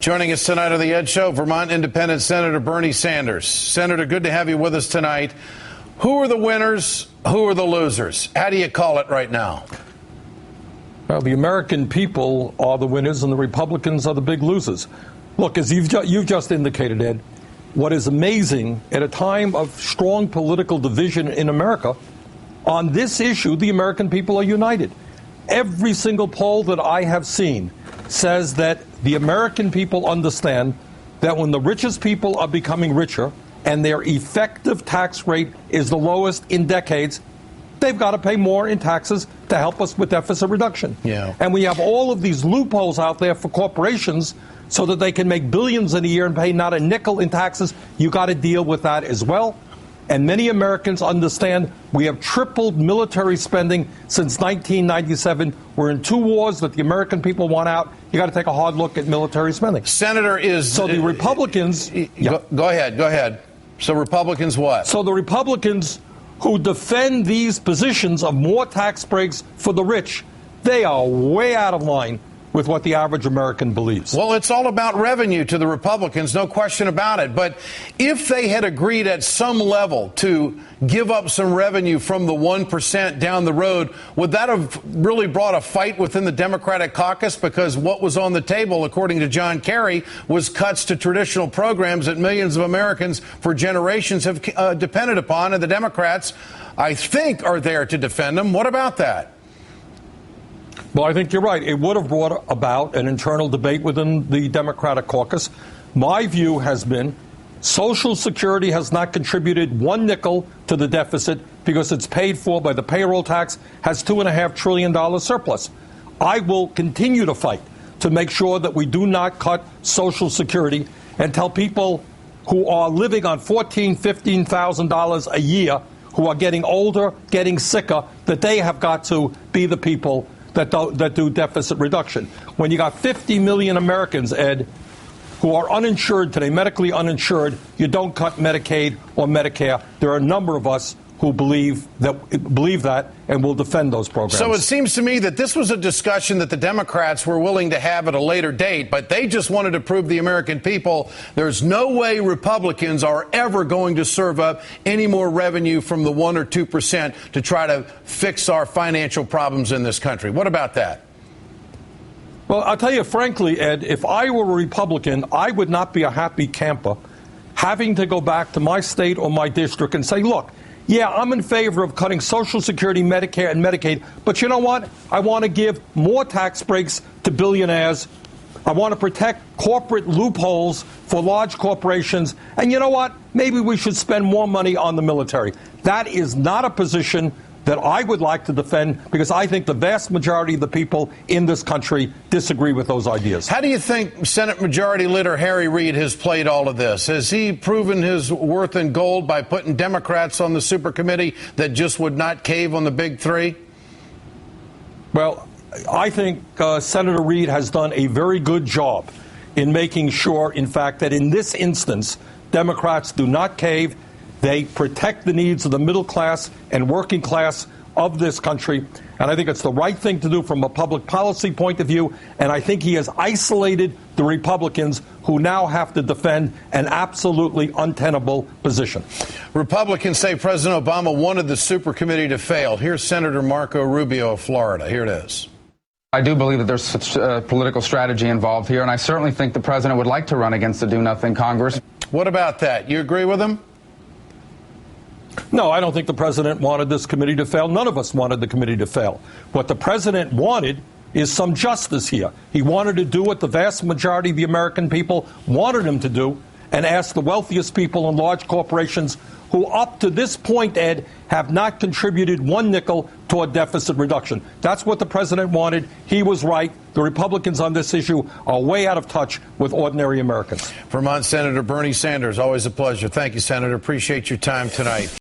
Joining us tonight on the Ed Show, Vermont Independent Senator Bernie Sanders. Senator, good to have you with us tonight. Who are the winners? Who are the losers? How do you call it right now? Well, the American people are the winners and the Republicans are the big losers. Look, as you've just indicated, Ed, what is amazing at a time of strong political division in America, on this issue, the American people are united. Every single poll that I have seen says that the American people understand that when the richest people are becoming richer and their effective tax rate is the lowest in decades, they've got to pay more in taxes to help us with deficit reduction. Yeah. And we have all of these loopholes out there for corporations so that they can make billions in a year and pay not a nickel in taxes. You got to deal with that as well. And many Americans understand we have tripled military spending since 1997. We're in 2 wars that the American people want out. You got to take a hard look at military spending. Senator, so the Republicans. Go ahead. So Republicans what? So the Republicans who defend these positions of more tax breaks for the rich, they are way out of line with what the average American believes. Well, it's all about revenue to the Republicans, no question about it. But if they had agreed at some level to give up some revenue from the 1% down the road, would that have really brought a fight within the Democratic caucus? Because what was on the table, according to John Kerry, was cuts to traditional programs that millions of Americans for generations have depended upon, and the Democrats, I think, are there to defend them. What about that? Well, I think you're right. It would have brought about an internal debate within the Democratic caucus. My view has been Social Security has not contributed 1 nickel to the deficit because it's paid for by the payroll tax, has $2.5 trillion surplus. I will continue to fight to make sure that we do not cut Social Security and tell people who are living on $14,000, $15,000 a year, who are getting older, getting sicker, that they have got to be the people that do deficit reduction. When you got 50 million Americans, Ed, who are uninsured today, medically uninsured, you don't cut Medicaid or Medicare. There are a number of us who believe that and will defend those programs. So it seems to me that this was a discussion that the Democrats were willing to have at a later date, but they just wanted to prove to the American people there's no way Republicans are ever going to serve up any more revenue from the 1 or 2% to try to fix our financial problems in this country. What about that? Well, I'll tell you frankly, Ed, if I were a Republican, I would not be a happy camper having to go back to my state or my district and say, look, yeah, I'm in favor of cutting Social Security, Medicare, and Medicaid, but you know what? I want to give more tax breaks to billionaires. I want to protect corporate loopholes for large corporations. And you know what? Maybe we should spend more money on the military. That is not a position that I would like to defend because I think the vast majority of the people in this country disagree with those ideas. How do you think Senate Majority Leader Harry Reid has played all of this? Has he proven his worth in gold by putting Democrats on the super committee that just would not cave on the big 3? Well, I think Senator Reid has done a very good job in making sure, in fact, that in this instance, Democrats do not cave. They protect the needs of the middle class and working class of this country. And I think it's the right thing to do from a public policy point of view. And I think he has isolated the Republicans who now have to defend an absolutely untenable position. Republicans say President Obama wanted the super committee to fail. Here's Senator Marco Rubio of Florida. Here it is. I do believe that there's such political strategy involved here. And I certainly think the president would like to run against the do-nothing Congress. What about that? You agree with him? No, I don't think the president wanted this committee to fail. None of us wanted the committee to fail. What the president wanted is some justice here. He wanted to do what the vast majority of the American people wanted him to do and ask the wealthiest people and large corporations who up to this point, Ed, have not contributed 1 nickel toward deficit reduction. That's what the president wanted. He was right. The Republicans on this issue are way out of touch with ordinary Americans. Vermont Senator Bernie Sanders, always a pleasure. Thank you, Senator. Appreciate your time tonight.